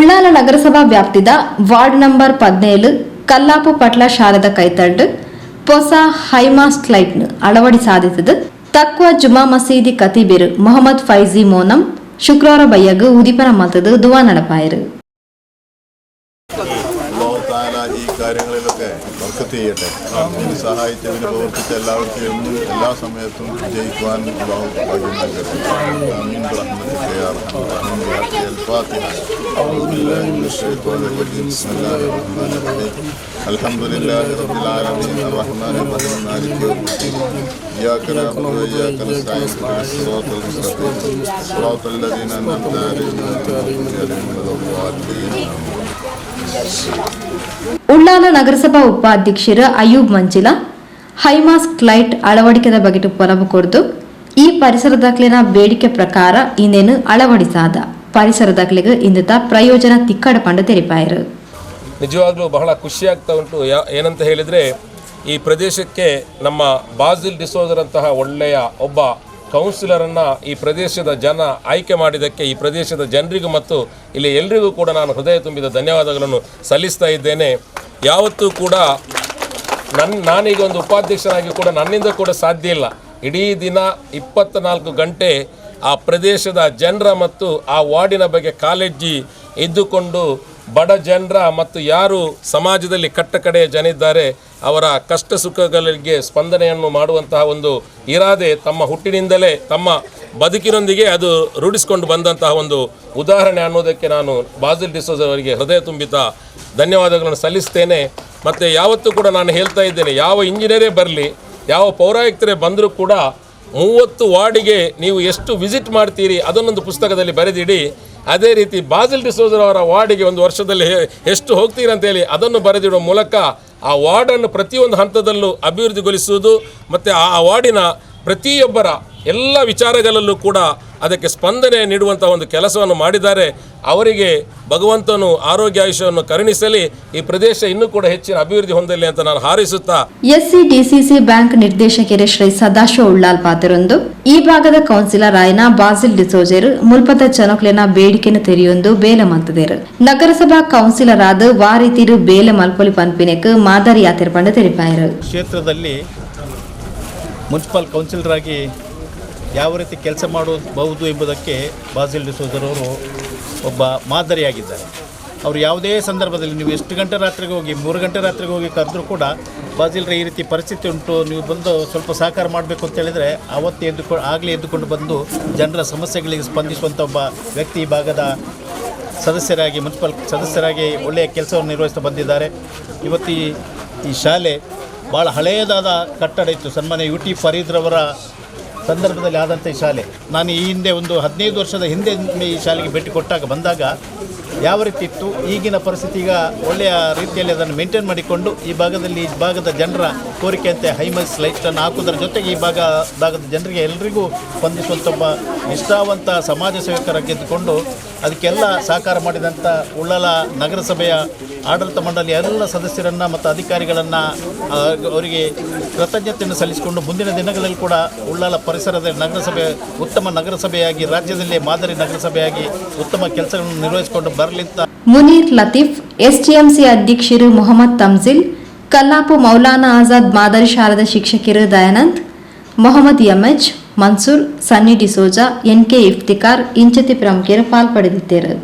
ಉಳ್ಳಾಲ ನಗರಸಭಾ ವ್ಯಾಪ್ತಿದ ward number 17 Kallapu ಪಟ್ಲ ಶಾಲೆದ ಕೈತಡ್ಡು ಹೊಸ ಹೈಮಾಸ್ಟ್ ಲೈಟ್ ಅಳವಡಿ ಸಾಧಿಸಿದ ತಕ್ವ ಜುಮಾ ಮಸೀದಿ ಕತೀಬಿರು ಮೊಹಮ್ಮದ್ ಫೈಜಿ ಮೋನಂ ಶುಕ್ರವಾರ ಬಯ್ಯಗ್ ಉದಿಪನ ಮತದ ದುವಾ നടപ്പായത്. ഈ കാര്യങ്ങളിലൊക്കെ ബർക്കത്ത് ചെയ്യട്ടെ. ഇതിന് സഹായിച്ച് ഇതിന് പ്രവർത്തിച്ച എല്ലാവർക്കും എന്നും എല്ലാ സമയത്തും വിജയിക്കുവാൻ ഭാഗ്യം നൽകട്ടെ. ആമീൻ ബിറഹ്മതിക യാ അർഹമർ റഹീം. അൽ-ഫാത്തിഹ. അഊദു ബില്ലാഹി മിനശ് ശൈത്വാനിർ റജീം. ബിസ്മില്ലാഹിർ റഹ്മാനിർ റഹീം. അൽഹംദുലില്ലാഹി റബ്ബിൽ ആലമീൻ അർ-റഹ്മാനിർ റഹീം മാലികി യൗമിദ്ദീൻ. ഇയ്യാക നഅ്ബുദു വ ഇയ്യാക നസ്തഈൻ. സിറാത്തൽ മുസ്തഖീം. സിറാത്തൽ ലദീന അൻഅംത അലൈഹിം ഗൈറിൽ മഗ്ദൂബി അലൈഹിം. ಉಳ್ಳಾಲ ನಗರಸಭಾ ಉಪಾಧ್ಯಕ್ಷರ ಅಯೂಬ್ ಮಂಜಿಲಾ ಹೈಮಾಸ್ಟ್ ಲೈಟ್ ಅಳವಡಿಕೆದ ಬಗ್ಗೆ ಪೊಲವು ಕೊಡ್ದು ಈ ಪರಿಸರದಾಗ್ಲಿನ ಬೇಡಿಕೆ ಪ್ರಕಾರ ಇನ್ನೇನು ಅಳವಡಿಸಾದ ಪರಿಸರದಾಗ್ಲಿಗೆ ಇಂದ ಪ್ರಯೋಜನ ತಿಕ್ಕಡ ಪಂಡ ತೆರಿಪಾಯರು. ನಿಜವಾಗ್ಲೂ ಬಹಳ ಖುಷಿಯಾಗ್ತಾ ಉಂಟು. ಏನಂತ ಹೇಳಿದರೆ ಈ ಪ್ರದೇಶಕ್ಕೆ ನಮ್ಮ ಬಾಸಿಲ್ ಡಿಸೋಜರ್ ಅಂತಹ ಒಳ್ಳೆಯ ಒಬ್ಬ ಕೌನ್ಸಿಲರನ್ನು ಈ ಪ್ರದೇಶದ ಜನ ಆಯ್ಕೆ ಮಾಡಿದ್ದಕ್ಕೆ ಈ ಪ್ರದೇಶದ ಜನರಿಗೂ ಮತ್ತು ಇಲ್ಲಿ ಎಲ್ಲರಿಗೂ ಕೂಡ ನಾನು ಹೃದಯ ತುಂಬಿದ ಧನ್ಯವಾದಗಳನ್ನು ಸಲ್ಲಿಸ್ತಾ ಇದ್ದೇನೆ. ಯಾವತ್ತೂ ಕೂಡ ನಾನೀಗ ಒಂದು ಉಪಾಧ್ಯಕ್ಷನಾಗಿ ಕೂಡ ನನ್ನಿಂದ ಕೂಡ ಸಾಧ್ಯ ಇಲ್ಲ. ಇಡೀ ದಿನ 24 ಗಂಟೆ ಆ ಪ್ರದೇಶದ ಜನರ ಮತ್ತು ಆ ವಾರ್ಡಿನ ಬಗ್ಗೆ ಕಾಳಜಿ ಇದ್ದುಕೊಂಡು ಬಡ ಜನರ ಮತ್ತು ಯಾರು ಸಮಾಜದಲ್ಲಿ ಕಟ್ಟಕಡೆಯ ಜನ ಇದ್ದಾರೆ ಅವರ ಕಷ್ಟ ಸುಖಗಳಿಗೆ ಸ್ಪಂದನೆಯನ್ನು ಮಾಡುವಂತಹ ಒಂದು ಇರಾದೆ ತಮ್ಮ ಹುಟ್ಟಿನಿಂದಲೇ ತಮ್ಮ ಬದುಕಿನೊಂದಿಗೆ ಅದು ರೂಢಿಸಿಕೊಂಡು ಬಂದಂತಹ ಒಂದು ಉದಾಹರಣೆ ಅನ್ನೋದಕ್ಕೆ ನಾನು ಬಾಸಿಲ್ ಡಿಸೋಜರ್ ಅವರಿಗೆ ಹೃದಯ ತುಂಬಿತ ಧನ್ಯವಾದಗಳನ್ನು ಸಲ್ಲಿಸ್ತೇನೆ. ಮತ್ತು ಯಾವತ್ತೂ ಕೂಡ ನಾನು ಹೇಳ್ತಾ ಇದ್ದೇನೆ, ಯಾವ ಇಂಜಿನಿಯರೇ ಬರಲಿ, ಯಾವ ಪೌರಾಯುಕ್ತರೇ ಬಂದರೂ ಕೂಡ 30 ವಾರ್ಡಿಗೆ ನೀವು ಎಷ್ಟು ವಿಸಿಟ್ ಮಾಡ್ತೀರಿ ಅದನ್ನೊಂದು ಪುಸ್ತಕದಲ್ಲಿ ಬರೆದಿಡಿ. ಅದೇ ರೀತಿ ಬಾಸಿಲ್ ಡಿಸೋಜರ್ ಅವರ ವಾರ್ಡಿಗೆ ಒಂದು ವರ್ಷದಲ್ಲಿ ಎಷ್ಟು ಹೋಗ್ತೀರಿ ಅಂತೇಳಿ ಅದನ್ನು ಬರೆದಿಡುವ ಮೂಲಕ ಆ ವಾರ್ಡನ್ನು ಪ್ರತಿಯೊಂದು ಹಂತದಲ್ಲೂ ಅಭಿವೃದ್ಧಿಗೊಳಿಸುವುದು ಮತ್ತು ಆ ವಾರ್ಡಿನ ಪ್ರತಿಯೊಬ್ಬರ ಎಲ್ಲ ವಿಚಾರಗಳಲ್ಲೂ ಕೂಡ ಅದಕ್ಕೆ ಸ್ಪಂದನೆ ನೀಡುವಂಥ ಒಂದು ಕೆಲಸವನ್ನು ಮಾಡಿದ್ದಾರೆ. ಅವರಿಗೆ ಭಗವಂತನು ಆರೋಗ್ಯ ಆಯುಷ್ಯವನ್ನು ಕರುಣಿಸಲಿ, ಈ ಪ್ರದೇಶ ಇನ್ನೂ ಕೂಡ ಹೆಚ್ಚಿನ ಅಭಿವೃದ್ಧಿ ಹೊಂದಲಿ ಅಂತ ನಾನು ಹಾರೈಸುತ್ತಾ ಎಸ್ಸಿಡಿಸಿಸಿ ಬ್ಯಾಂಕ್ ನಿರ್ದೇಶಕರೇ ಶ್ರೀ ಸದಾಶಿವ ಉಳ್ಳಾಲ್ ಪಾತ್ರರೊಂದು ಈ ಭಾಗದ ಕೌನ್ಸಿಲರ್ ಆಯ್ನ ಬಾಸಿಲ್ ಡಿಸೋಜರ್ ಮುಲ್ಪದ ಜನಕ್ಲೆನ ಬೇಡಿಕೆನ ತೆರೆಯೊಂದು ಬೇಲೆ ಮಂತದೇರು ನಗರಸಭಾ ಕೌನ್ಸಿಲರ್ ಆದ ವಾರೀತಿರು ಬೇಲೆ ಮಲ್ಪೊಲಿ ಪನ್ಪಿನೆಕ್ ಮಾದರಿ ಯಾತ್ರೆ ಪಂಡ ತೆರಿಪಾಯರು. ಕ್ಷೇತ್ರದಲ್ಲಿ ಮುನ್ಸಿಪಲ್ ಕೌನ್ಸಿಲರ್ ಆಗಿ ಯಾವ ರೀತಿ ಕೆಲಸ ಮಾಡಬಹುದು ಎಂಬುದಕ್ಕೆ ಬಾಸಿಲ್ ಡಿಸೋಜರ್ ಅವರು ಒಬ್ಬ ಮಾದರಿಯಾಗಿದ್ದಾರೆ. ಅವರು ಯಾವುದೇ ಸಂದರ್ಭದಲ್ಲಿ ನೀವು ಎಷ್ಟು ಗಂಟೆ ರಾತ್ರಿಗೆ ಹೋಗಿ 3 ಗಂಟೆ ರಾತ್ರಿಗೆ ಹೋಗಿ ಕರೆದ್ರೂ ಕೂಡ ಬಾಸಿಲ್ರ ಈ ರೀತಿ ಪರಿಸ್ಥಿತಿ ಉಂಟು, ನೀವು ಬಂದು ಸ್ವಲ್ಪ ಸಹಕಾರ ಮಾಡಬೇಕು ಅಂತ ಹೇಳಿದರೆ ಆವತ್ತೇ ಎದ್ದುಕೊಂಡು ಬಂದು ಜನರ ಸಮಸ್ಯೆಗಳಿಗೆ ಸ್ಪಂದಿಸುವಂಥ ಒಬ್ಬ ವ್ಯಕ್ತಿ ಈ ಭಾಗದ ಸದಸ್ಯರಾಗಿ ಮುನ್ಸಿಪಲ್ ಸದಸ್ಯರಾಗಿ ಒಳ್ಳೆಯ ಕೆಲಸವನ್ನು ನಿರ್ವಹಿಸ್ತಾ ಬಂದಿದ್ದಾರೆ. ಇವತ್ತು ಈ ಶಾಲೆ ಭಾಳ ಹಳೆಯದಾದ ಕಟ್ಟಡ ಇತ್ತು. ಸನ್ಮಾನ್ಯ UT ಫರೀದ್ರವರ ಸಂದರ್ಭದಲ್ಲಿ ಆದಂಥ ಈ ಶಾಲೆ, ನಾನು ಈ ಹಿಂದೆ ಒಂದು 15 ವರ್ಷದ ಹಿಂದೆ ಈ ಶಾಲೆಗೆ ಭೇಟಿ ಕೊಟ್ಟಾಗ ಬಂದಾಗ ಯಾವ ರೀತಿ ಇತ್ತು, ಈಗಿನ ಪರಿಸ್ಥಿತಿ ಈಗ ಒಳ್ಳೆಯ ರೀತಿಯಲ್ಲಿ ಅದನ್ನು ಮೇಂಟೈನ್ ಮಾಡಿಕೊಂಡು ಈ ಭಾಗದ ಜನರ ಕೋರಿಕೆಯಂತೆ ಹೈಮಾಸ್ಟ್ ಲೈಟನ್ನು ಹಾಕುವುದರ ಜೊತೆಗೆ ಈ ಭಾಗದ ಜನರಿಗೆ ಎಲ್ಲರಿಗೂ ಸ್ಪಂದಿಸುವಂಥ ಒಬ್ಬ ನಿಷ್ಠಾವಂತ ಸಮಾಜ ಸೇವಕರಾಗಿದ್ದುಕೊಂಡು ಅದಕ್ಕೆಲ್ಲ ಸಹಕಾರ ಮಾಡಿದಂಥ ಉಳ್ಳಾಲ ನಗರಸಭೆಯ ಆಡಳಿತ ಮಂಡಳಿಯ ಎಲ್ಲ ಸದಸ್ಯರನ್ನು ಮತ್ತು ಅಧಿಕಾರಿಗಳನ್ನು ಅವರಿಗೆ ಕೃತಜ್ಞತೆಯನ್ನು ಸಲ್ಲಿಸಿಕೊಂಡು ಮುಂದಿನ ದಿನಗಳಲ್ಲಿ ಕೂಡ ಉಳ್ಳಾಲ ಪರಿಸರದ ನಗರಸಭೆ ಉತ್ತಮ ನಗರಸಭೆಯಾಗಿ ರಾಜ್ಯದಲ್ಲೇ ಮಾದರಿ ನಗರಸಭೆಯಾಗಿ ಉತ್ತಮ ಕೆಲಸಗಳನ್ನು ನಿರ್ವಹಿಸಿಕೊಂಡು ಬರಲಿ ಅಂತ. ಮುನೀರ್ ಲತೀಫ್, ಎಸ್ಟಿಎಂಸಿ ಅಧ್ಯಕ್ಷರು ಮೊಹಮ್ಮದ್ ತಮ್ಜಿಲ್, ಕಲ್ಲಾಪು ಮೌಲಾನಾ ಆಜಾದ್ ಮಾದರಿ ಶಾಲದ ಶಿಕ್ಷಕರು ದಯಾನಂದ್, ಮೊಹಮ್ಮದ್ ಯಮಜ್, ಮನ್ಸೂರ್, ಸನ್ನಿ ಡಿಸೋಜಾ, NK ಇಫ್ತಿಕಾರ್ ಇಂಚತಿ ಪ್ರಮುಖರು ಪಾಲ್ಪಡೆದಿದ್ದರು.